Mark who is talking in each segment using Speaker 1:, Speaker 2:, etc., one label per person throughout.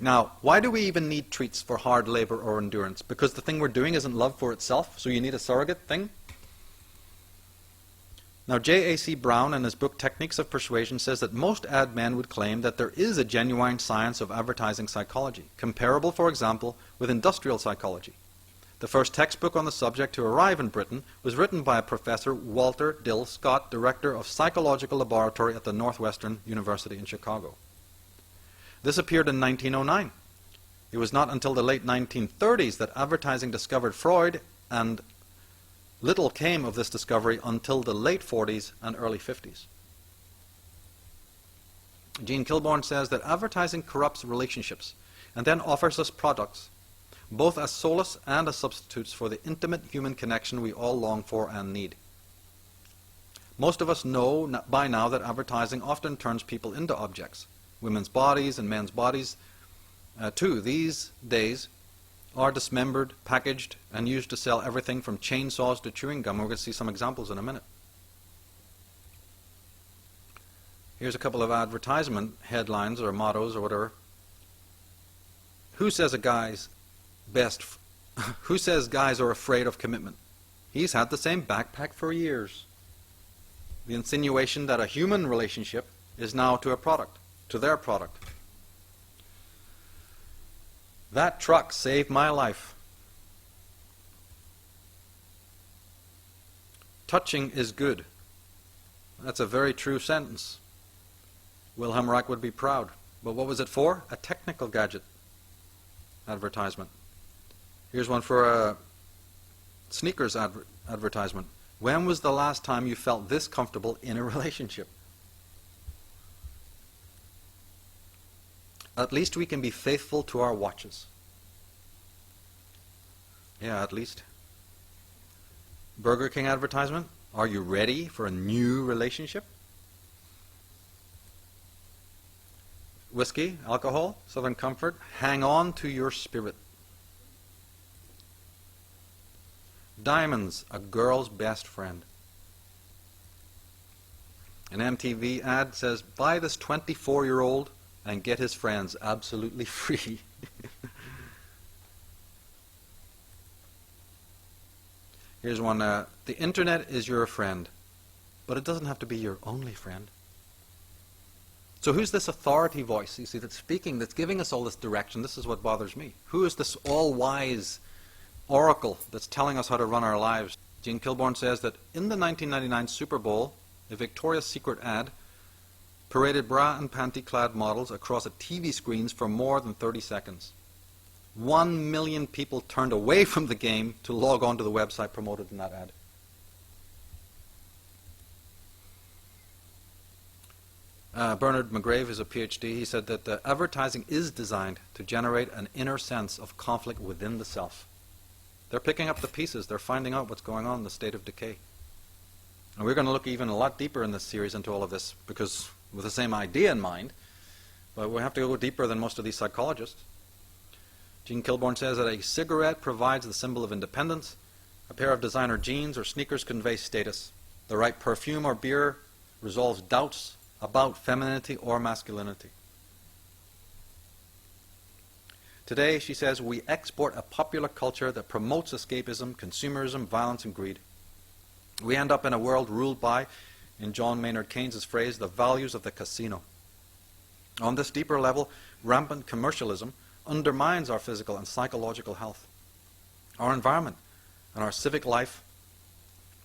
Speaker 1: Now, why do we even need treats for hard labor or endurance? Because the thing we're doing isn't love for itself, so you need a surrogate thing? Now, J.A.C. Brown, in his book Techniques of Persuasion, says that most ad men would claim that there is a genuine science of advertising psychology, comparable, for example, with industrial psychology. The first textbook on the subject to arrive in Britain was written by a Professor Walter Dill Scott, director of Psychological Laboratory at the Northwestern University in Chicago. This appeared in 1909. It was not until the late 1930s that advertising discovered Freud, and little came of this discovery until the late 40s and early 50s. Gene Kilbourne says that advertising corrupts relationships and then offers us products, both as solace and as substitutes for the intimate human connection we all long for and need. Most of us know by now that advertising often turns people into objects. Women's bodies and men's bodies, too, these days are dismembered, packaged, and used to sell everything from chainsaws to chewing gum. We're going to see some examples in a minute. Here's a couple of advertisement headlines or mottos or whatever. Who says who says guys are afraid of commitment? He's had the same backpack for years. The insinuation that a human relationship is now to a product, to their product. That truck saved my life. Touching is good. That's a very true sentence. Wilhelm Reich would be proud. But what was it for? A technical gadget advertisement. Here's one for a sneakers advertisement. When was the last time you felt this comfortable in a relationship? At least we can be faithful to our watches. Yeah, at least. Burger King advertisement. Are you ready for a new relationship? Whiskey, alcohol, Southern Comfort. Hang on to your spirit. Diamonds, a girl's best friend. An MTV ad says, buy this 24-year-old and get his friends absolutely free. Here's one. The internet is your friend, but it doesn't have to be your only friend. So who's this authority voice, you see, that's speaking, that's giving us all this direction? This is what bothers me. Who is this all-wise oracle that's telling us how to run our lives? Gene Kilbourne says that in the 1999 Super Bowl, a Victoria's Secret ad paraded bra and panty-clad models across a TV screens for more than 30 seconds. 1 million people turned away from the game to log on to the website promoted in that ad. Bernard McGrave is a PhD. He said that advertising is designed to generate an inner sense of conflict within the self. They're picking up the pieces. They're finding out what's going on in the state of decay. And we're going to look even a lot deeper in this series into all of this, because with the same idea in mind, but we have to go deeper than most of these psychologists. Gene Kilbourne says that a cigarette provides the symbol of independence. A pair of designer jeans or sneakers convey status. The right perfume or beer resolves doubts about femininity or masculinity. Today, she says, we export a popular culture that promotes escapism, consumerism, violence, and greed. We end up in a world ruled by, in John Maynard Keynes' phrase, the values of the casino. On this deeper level, rampant commercialism undermines our physical and psychological health, our environment, and our civic life,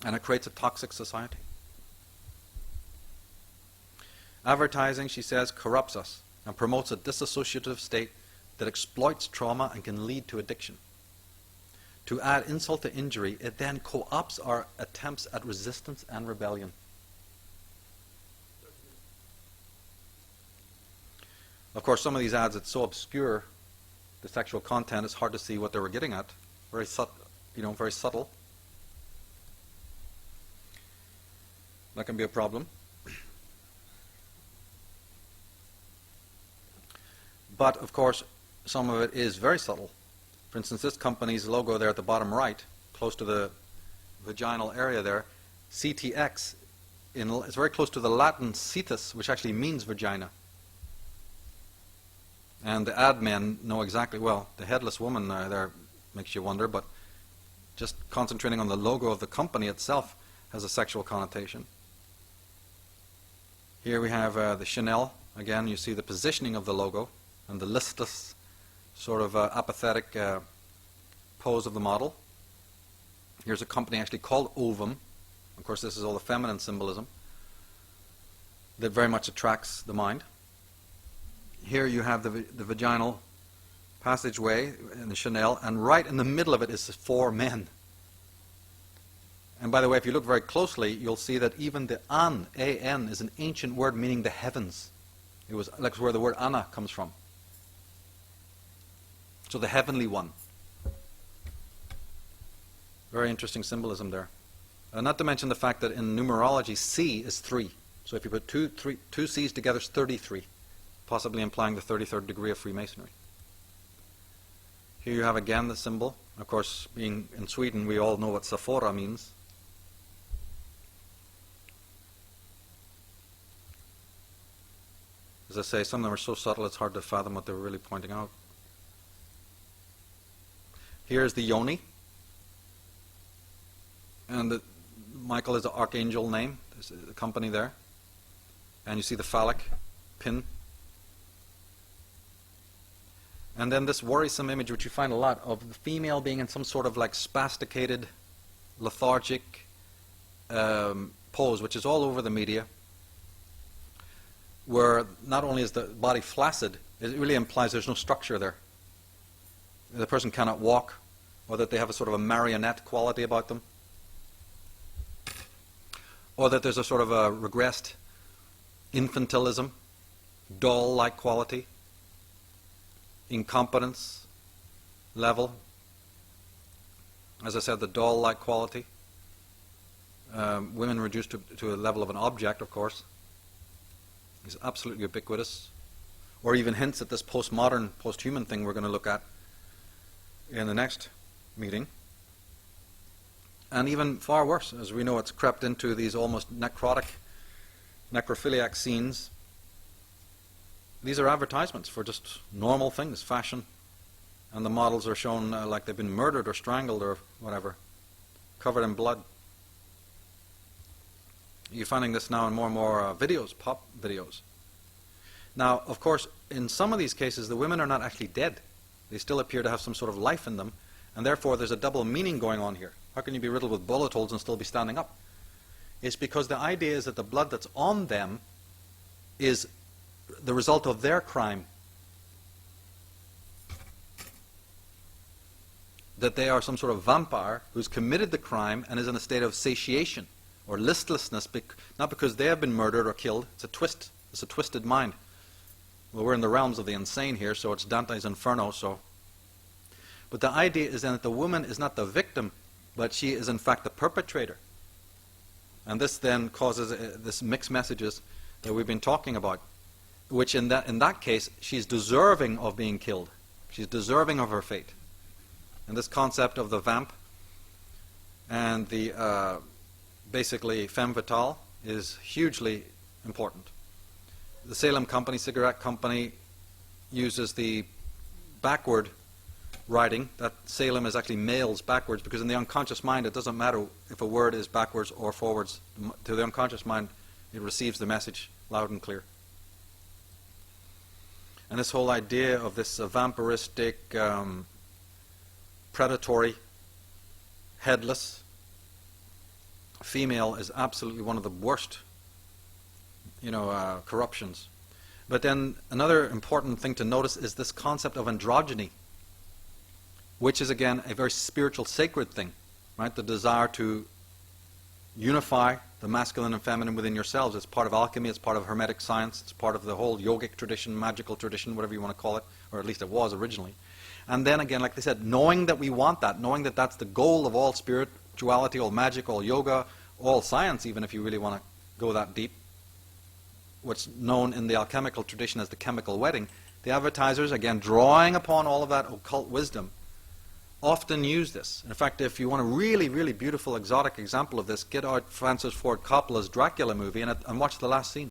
Speaker 1: and it creates a toxic society. Advertising, she says, corrupts us and promotes a dissociative state that exploits trauma and can lead to addiction. To add insult to injury, it then co-opts our attempts at resistance and rebellion. Of course, some of these ads, it's so obscure, the sexual content, it's hard to see what they were getting at. Very subtle. That can be a problem. But, of course, some of it is very subtle. For instance, this company's logo there at the bottom right, close to the vaginal area there, CTX, it's very close to the Latin cetus, which actually means vagina. And the ad men know exactly, well, the headless woman there makes you wonder, but just concentrating on the logo of the company itself has a sexual connotation. Here we have the Chanel. Again, you see the positioning of the logo and the listless, sort of apathetic pose of the model. Here's a company actually called Ovum. Of course, this is all the feminine symbolism that very much attracts the mind. Here you have the vaginal passageway in the Chanel, and right in the middle of it is 4 men. And by the way, if you look very closely, you'll see that even the An, A-N, is an ancient word meaning the heavens. It was like where the word Anna comes from. So the heavenly one. Very interesting symbolism there. Not to mention the fact that in numerology, C is 3. So if you put two C's together, it's 33, possibly implying the 33rd degree of Freemasonry. Here you have again the symbol. Of course, being in Sweden, we all know what Sephora means. As I say, some of them are so subtle it's hard to fathom what they were really pointing out. Here's the Yoni. And Michael is the archangel name. There's the company there. And you see the phallic pin. And then this worrisome image, which you find a lot, of the female being in some sort of like spasticated, lethargic pose, which is all over the media, where not only is the body flaccid, it really implies there's no structure there. The person cannot walk, or that they have a sort of a marionette quality about them, or that there's a sort of a regressed infantilism, doll-like quality, incompetence level. As I said, the doll-like quality. Women reduced to a level of an object, of course, is absolutely ubiquitous. Or even hints at this postmodern, post-human thing we're going to look at in the next meeting. And even far worse, as we know, it's crept into these almost necrotic, necrophiliac scenes. These are advertisements for just normal things, fashion, and the models are shown like they've been murdered or strangled or whatever, covered in blood. You're finding this now in more and more videos, pop videos. Now, of course, in some of these cases, the women are not actually dead. They still appear to have some sort of life in them, and therefore there's a double meaning going on here. How can you be riddled with bullet holes and still be standing up? It's because the idea is that the blood that's on them is the result of their crime. That they are some sort of vampire who's committed the crime and is in a state of satiation or listlessness, not because they have been murdered or killed. It's a twist. It's a twisted mind. Well, we're in the realms of the insane here, so it's Dante's Inferno. But the idea is then that the woman is not the victim, but she is in fact the perpetrator. And this then causes this mixed messages that we've been talking about, which in that case, she's deserving of being killed. She's deserving of her fate. And this concept of the vamp and the basically femme fatale is hugely important. The Salem company, cigarette company, uses the backward writing. That Salem is actually males backwards, because in the unconscious mind it doesn't matter if a word is backwards or forwards. To the unconscious mind, it receives the message loud and clear. And this whole idea of this vampiristic, predatory, headless female is absolutely one of the worst, corruptions. But then another important thing to notice is this concept of androgyny, which is again a very spiritual, sacred thing, right? The desire to unify the masculine and feminine within yourselves. It's part of alchemy, it's part of Hermetic science, it's part of the whole yogic tradition, magical tradition, whatever you want to call it, or at least it was originally. And then again, like they said, knowing that we want that, knowing that that's the goal of all spirituality, all magic, all yoga, all science, even if you really want to go that deep, what's known in the alchemical tradition as the chemical wedding, the advertisers, again, drawing upon all of that occult wisdom, often use this. In fact, if you want a really, really beautiful, exotic example of this, get out Francis Ford Coppola's Dracula movie and watch the last scene.